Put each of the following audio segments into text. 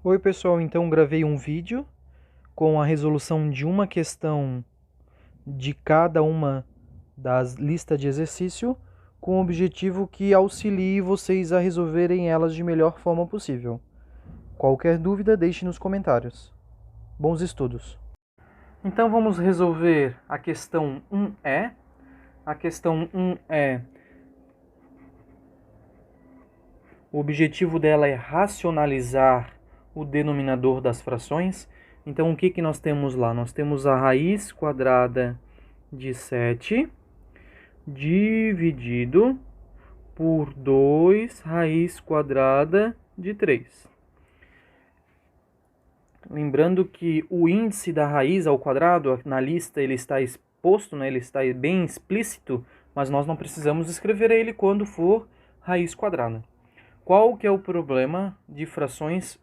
Oi pessoal, então gravei um vídeo com a resolução de uma questão de cada uma das listas de exercício, com o objetivo que auxilie vocês a resolverem elas de melhor forma possível. Qualquer dúvida, deixe nos comentários. Bons estudos! Então vamos resolver a questão 1E. A questão 1E, o objetivo dela é racionalizar o denominador das frações. Então, o que nós temos lá? Nós temos a raiz quadrada de 7 dividido por 2 raiz quadrada de 3. Lembrando que o índice da raiz ao quadrado, na lista ele está exposto, né? Ele está bem explícito, mas nós não precisamos escrever ele quando for raiz quadrada. Qual que é o problema de frações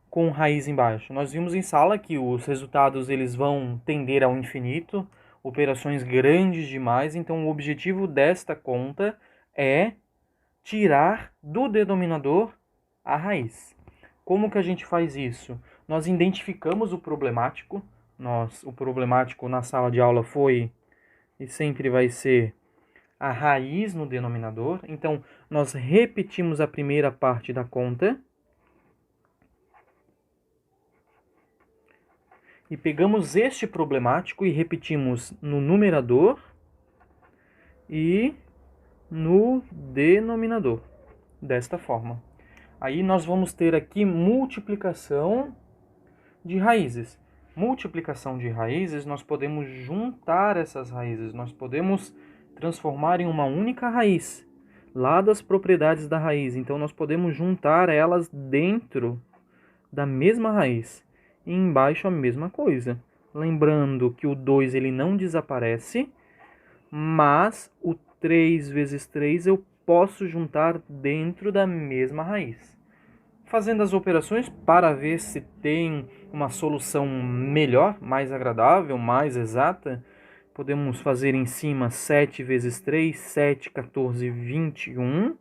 com raiz embaixo? Nós vimos em sala que os resultados eles vão tender ao infinito, operações grandes demais, então o objetivo desta conta é tirar do denominador a raiz. Como que a gente faz isso? Nós identificamos o problemático, o problemático na sala de aula foi e sempre vai ser a raiz no denominador. Então, nós repetimos a primeira parte da conta e pegamos este problemático e repetimos no numerador e no denominador, desta forma. Aí nós vamos ter aqui multiplicação de raízes. Multiplicação de raízes, nós podemos juntar essas raízes, nós podemos transformar em uma única raiz, lá das propriedades da raiz. Então, nós podemos juntar elas dentro da mesma raiz. E embaixo a mesma coisa. Lembrando que o 2 ele não desaparece, mas o 3 vezes 3 eu posso juntar dentro da mesma raiz. Fazendo as operações para ver se tem uma solução melhor, mais agradável, mais exata, podemos fazer em cima 7 vezes 3, 7, 14, 21.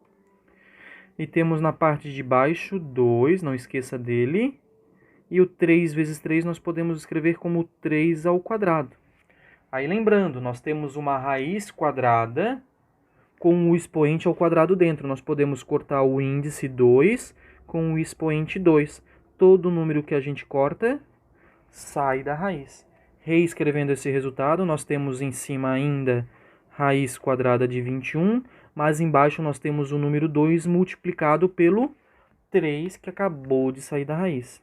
E temos na parte de baixo 2, não esqueça dele. E o 3 vezes 3 nós podemos escrever como 3 ao quadrado. Aí lembrando, nós temos uma raiz quadrada com o expoente ao quadrado dentro. Nós podemos cortar o índice 2 com o expoente 2. Todo número que a gente corta sai da raiz. Reescrevendo esse resultado, nós temos em cima ainda raiz quadrada de 21, mas embaixo nós temos o número 2 multiplicado pelo 3 que acabou de sair da raiz.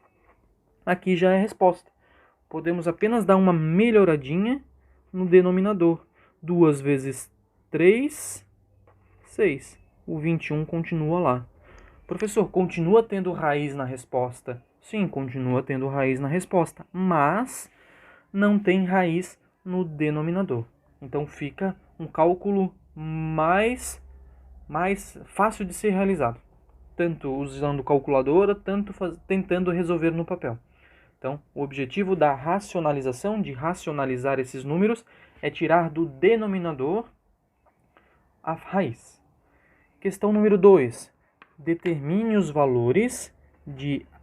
Aqui já é a resposta. Podemos apenas dar uma melhoradinha no denominador. 2 vezes 3, 6. O 21 continua lá. Professor, continua tendo raiz na resposta? Sim, continua tendo raiz na resposta, mas não tem raiz no denominador. Então fica um cálculo mais fácil de ser realizado, tanto usando calculadora, tanto tentando resolver no papel. Então, o objetivo da racionalização, de racionalizar esses números, é tirar do denominador a raiz. Questão número 2. Determine os valores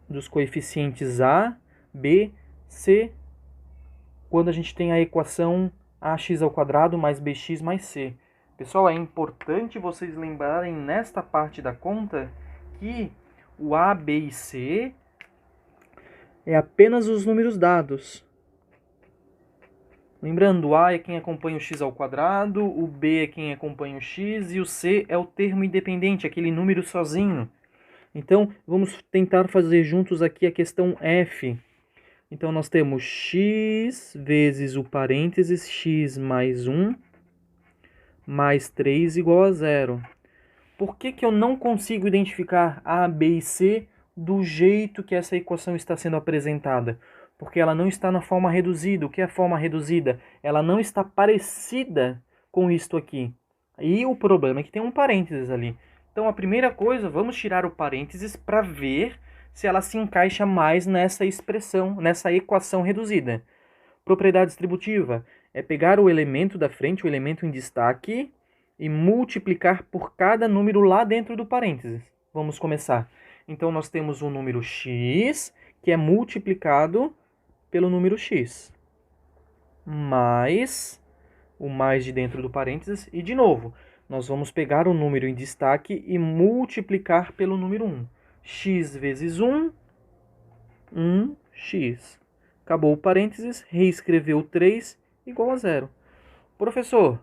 dos coeficientes A, B, C, quando a gente tem a equação ax ao quadrado mais bx mais c. Pessoal, é importante vocês lembrarem nesta parte da conta que o A, B e C é apenas os números dados. Lembrando, o A é quem acompanha o x ao quadrado, o B é quem acompanha o x e o C é o termo independente, aquele número sozinho. Então, vamos tentar fazer juntos aqui a questão F. Então, nós temos x vezes o parênteses x mais 1 mais 3 igual a 0. Por que eu não consigo identificar A, B e C do jeito que essa equação está sendo apresentada? Porque ela não está na forma reduzida. O que é a forma reduzida? Ela não está parecida com isto aqui. E o problema é que tem um parênteses ali. Então, a primeira coisa, vamos tirar o parênteses para ver se ela se encaixa mais nessa expressão, nessa equação reduzida. Propriedade distributiva é pegar o elemento da frente, o elemento em destaque, e multiplicar por cada número lá dentro do parênteses. Vamos começar. Então, nós temos um número x, que é multiplicado pelo número x, mais o mais de dentro do parênteses, e de novo, nós vamos pegar o número em destaque e multiplicar pelo número 1. X vezes 1, 1x. Acabou o parênteses, reescreveu 3 igual a 0. Professor,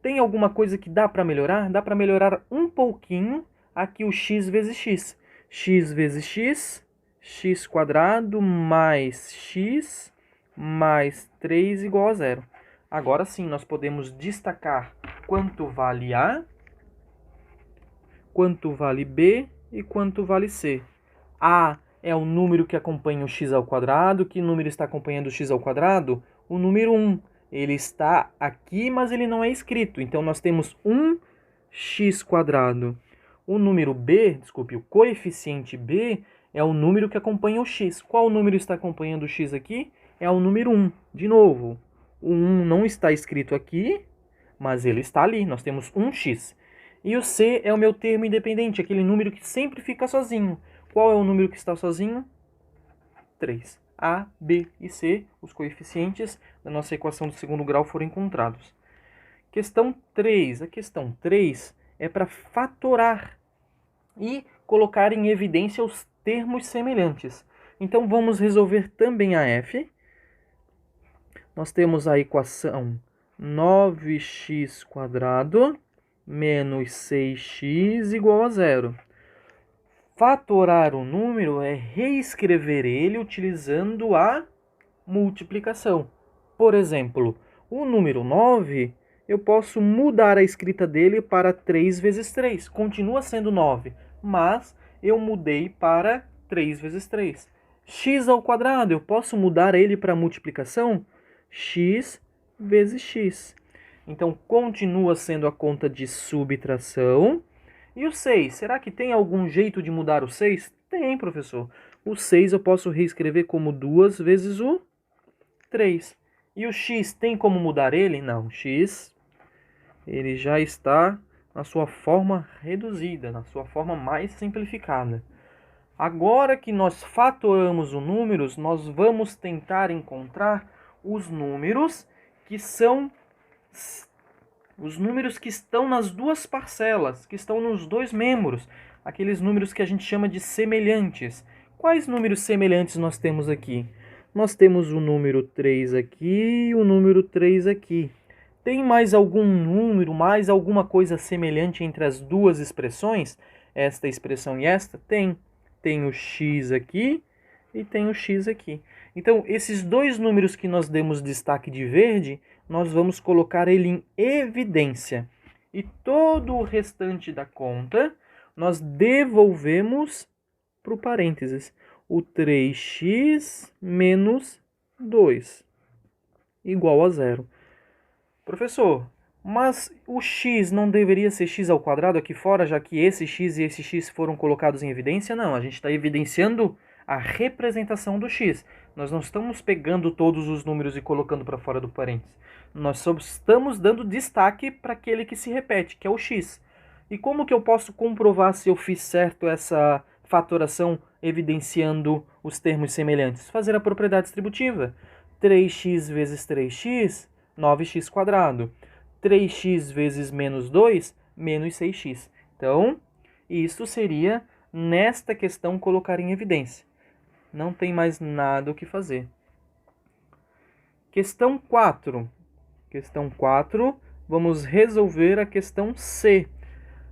tem alguma coisa que dá para melhorar? Dá para melhorar um pouquinho aqui o x vezes x. X vezes x, x quadrado mais x mais 3 igual a 0. Agora sim, nós podemos destacar quanto vale A, quanto vale B e quanto vale C. A é o número que acompanha o x ao quadrado. Que número está acompanhando o x ao quadrado? O número 1. Ele está aqui, mas ele não é escrito. Então, nós temos 1x quadrado. O número B, desculpe, o coeficiente B é o número que acompanha o x. Qual número está acompanhando o x aqui? É o número 1. De novo, o 1 não está escrito aqui, mas ele está ali. Nós temos 1x. E o C é o meu termo independente, aquele número que sempre fica sozinho. Qual é o número que está sozinho? 3. A, B e C, os coeficientes da nossa equação do segundo grau foram encontrados. Questão 3. A questão 3 é para fatorar e colocar em evidência os termos semelhantes. Então, vamos resolver também a F. Nós temos a equação 9x² menos 6x igual a 0. Fatorar o número é reescrever ele utilizando a multiplicação. Por exemplo, o número 9, eu posso mudar a escrita dele para 3 vezes 3. Continua sendo 9, mas eu mudei para 3 vezes 3. X ao quadrado, eu posso mudar ele para multiplicação? X vezes x. Então, continua sendo a conta de subtração. E o 6, será que tem algum jeito de mudar o 6? Tem, professor. O 6 eu posso reescrever como 2 vezes o 3. E o x, tem como mudar ele? Não, x ele já está na sua forma reduzida, na sua forma mais simplificada. Agora que nós fatoramos os números, nós vamos tentar encontrar os números que são os números que estão nas duas parcelas, que estão nos dois membros, aqueles números que a gente chama de semelhantes. Quais números semelhantes nós temos aqui? Nós temos o número 3 aqui e o número 3 aqui. Tem mais algum número, mais alguma coisa semelhante entre as duas expressões? Esta expressão e esta? Tem. Tem o x aqui e tem o x aqui. Então, esses dois números que nós demos destaque de verde, nós vamos colocar ele em evidência. E todo o restante da conta, nós devolvemos para o parênteses. O 3x menos 2 igual a 0. Professor, mas o x não deveria ser x ao quadrado aqui fora, já que esse x e esse x foram colocados em evidência? Não, a gente está evidenciando a representação do x. Nós não estamos pegando todos os números e colocando para fora do parênteses. Nós só estamos dando destaque para aquele que se repete, que é o x. E como que eu posso comprovar se eu fiz certo essa fatoração evidenciando os termos semelhantes? Fazer a propriedade distributiva. 3x vezes 3x, 9x². 3x vezes menos 2, menos 6x. Então, isso seria, nesta questão, colocar em evidência. Não tem mais nada o que fazer. Questão 4. Questão 4, vamos resolver a questão C.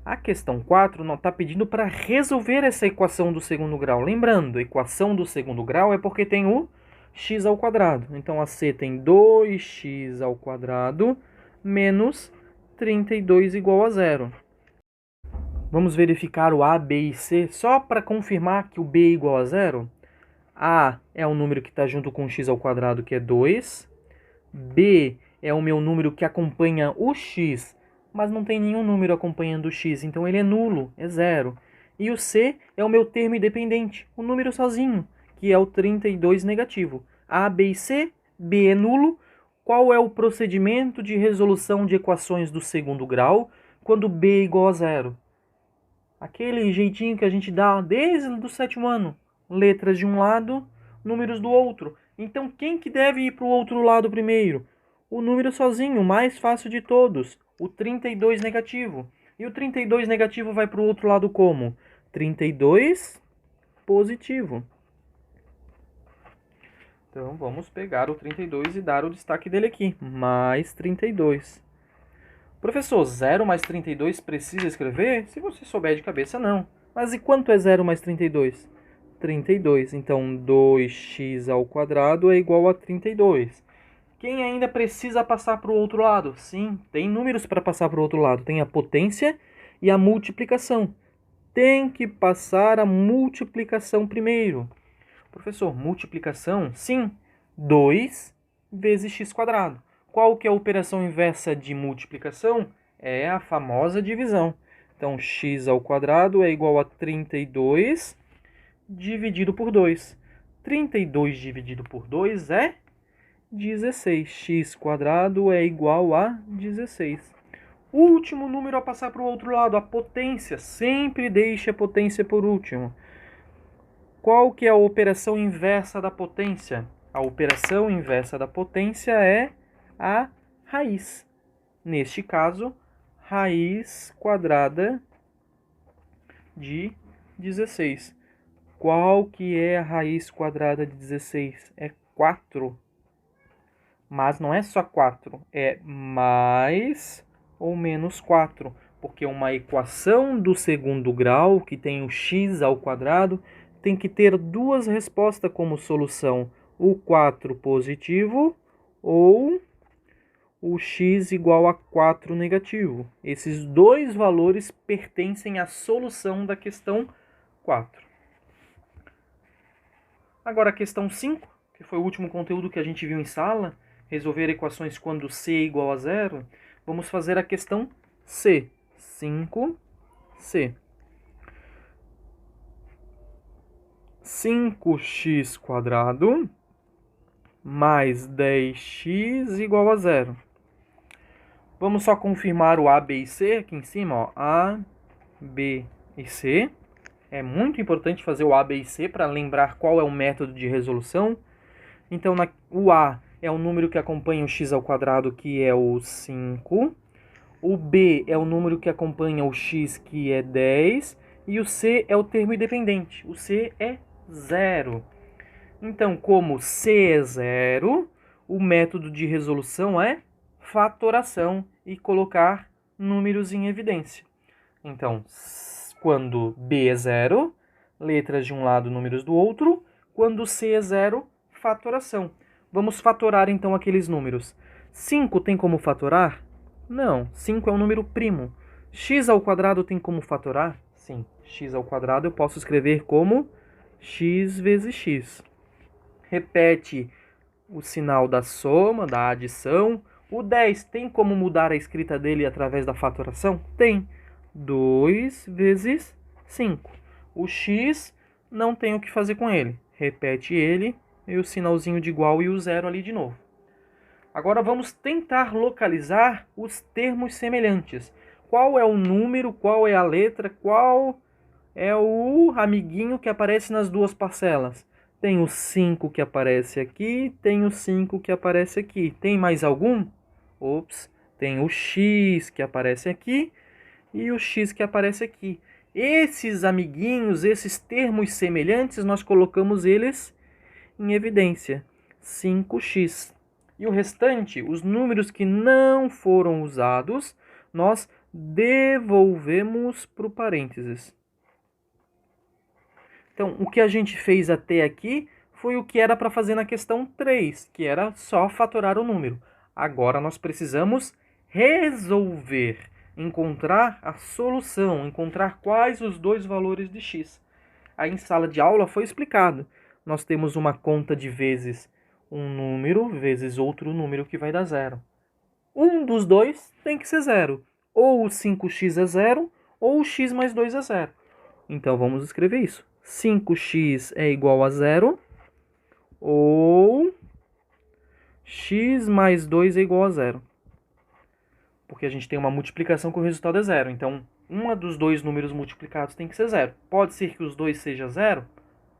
A questão 4 não está pedindo para resolver essa equação do segundo grau. Lembrando, a equação do segundo grau é porque tem o x ao quadrado. Então, a C tem 2x ao quadrado menos 32 igual a 0. Vamos verificar o A, B e C só para confirmar que o B é igual a 0. A é o número que está junto com o x ao quadrado, que é 2. B é o meu número que acompanha o x, mas não tem nenhum número acompanhando o x, então ele é nulo, é 0. E o C é o meu termo independente, o número sozinho, que é o 32 negativo. A, B e C, B é nulo. Qual é o procedimento de resolução de equações do segundo grau quando B é igual a 0? Aquele jeitinho que a gente dá desde o 7º ano. Letras de um lado, números do outro. Então, quem que deve ir para o outro lado primeiro? O número sozinho, o mais fácil de todos. O 32 negativo. E o 32 negativo vai para o outro lado como? 32 positivo. Então, vamos pegar o 32 e dar o destaque dele aqui. Mais 32. Professor, 0 mais 32 precisa escrever? Se você souber de cabeça, não. Mas e quanto é 0 mais 32? 32. Então, 2x ao quadrado é igual a 32. Quem ainda precisa passar para o outro lado? Sim, tem números para passar para o outro lado. Tem a potência e a multiplicação. Tem que passar a multiplicação primeiro. Professor, multiplicação? Sim, 2 vezes x². Qual que é a operação inversa de multiplicação? É a famosa divisão. Então, x² é igual a 32 dividido por 2. 32 dividido por 2 é 16. x² é igual a 16. Último número a passar para o outro lado, a potência. Sempre deixe a potência por último. Qual que é a operação inversa da potência? A operação inversa da potência é a raiz. Neste caso, raiz quadrada de 16. Qual que é a raiz quadrada de 16? É 4. Mas não é só 4, é mais ou menos 4. Porque uma equação do segundo grau, que tem o x², tem que ter duas respostas como solução. O 4 positivo ou o x igual a 4 negativo. Esses dois valores pertencem à solução da questão 4. Agora a questão 5, que foi o último conteúdo que a gente viu em sala, resolver equações quando c é igual a 0, vamos fazer a questão C. 5C. 5x² mais 10x igual a 0. Vamos só confirmar o A, B e C aqui em cima, ó. A, B e C. É muito importante fazer o A, B e C para lembrar qual é o método de resolução. Então, o A é o número que acompanha o x², que é o 5. O B é o número que acompanha o x, que é 10. E o C é o termo independente. O C é 0. Então, como C é 0, o método de resolução é fatoração e colocar números em evidência. Então, quando B é 0, letras de um lado, números do outro. Quando C é 0, fatoração. Vamos fatorar então aqueles números. 5 tem como fatorar? Não, 5 é um número primo. x² tem como fatorar? Sim, x² eu posso escrever como x vezes x. Repete o sinal da soma, da adição. O 10 tem como mudar a escrita dele através da fatoração? Tem. 2 vezes 5. O x não tem o que fazer com ele. Repete ele e o sinalzinho de igual e o 0 ali de novo. Agora vamos tentar localizar os termos semelhantes. Qual é o número, qual é a letra, qual é o amiguinho que aparece nas duas parcelas? Tem o 5 que aparece aqui, tem o 5 que aparece aqui. Tem mais algum? Ops, tem o x que aparece aqui e o x que aparece aqui. Esses amiguinhos, esses termos semelhantes, nós colocamos eles em evidência. 5x. E o restante, os números que não foram usados, nós devolvemos para o parênteses. Então, o que a gente fez até aqui foi o que era para fazer na questão 3, que era só fatorar o número. Agora nós precisamos resolver, encontrar a solução, encontrar quais os dois valores de x. Aí em sala de aula foi explicado. Nós temos uma conta de vezes um número vezes outro número que vai dar 0. Um dos dois tem que ser 0. Ou o 5x é 0, ou o x mais 2 é 0. Então vamos escrever isso. 5x é igual a 0, ou x mais 2 é igual a 0. Porque a gente tem uma multiplicação que o resultado é 0. Então, uma dos dois números multiplicados tem que ser 0. Pode ser que os dois seja 0?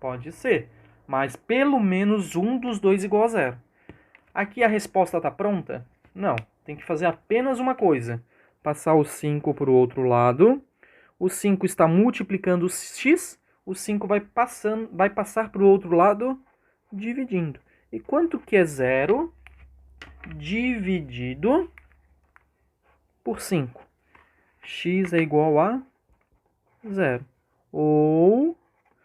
Pode ser. Mas pelo menos um dos dois igual a 0. Aqui a resposta está pronta? Não. Tem que fazer apenas uma coisa. Passar o 5 para o outro lado. O 5 está multiplicando o x. O 5 vai passar para o outro lado dividindo. E quanto que é 0 dividido por 5? X é igual a 0. Ou,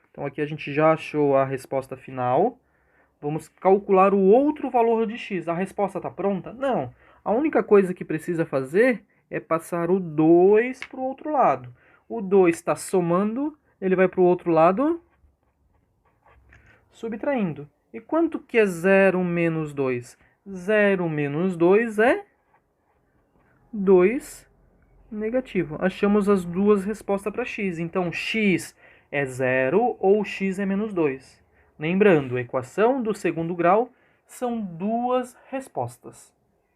então aqui a gente já achou a resposta final. Vamos calcular o outro valor de x. A resposta está pronta? Não. A única coisa que precisa fazer é passar o 2 para o outro lado. O 2 está somando, ele vai para o outro lado subtraindo. E quanto que é 0 menos 2? 0 menos 2 é 2 negativo. Achamos as duas respostas para x. Então, x é 0 ou x é menos 2. Lembrando, a equação do segundo grau são duas respostas.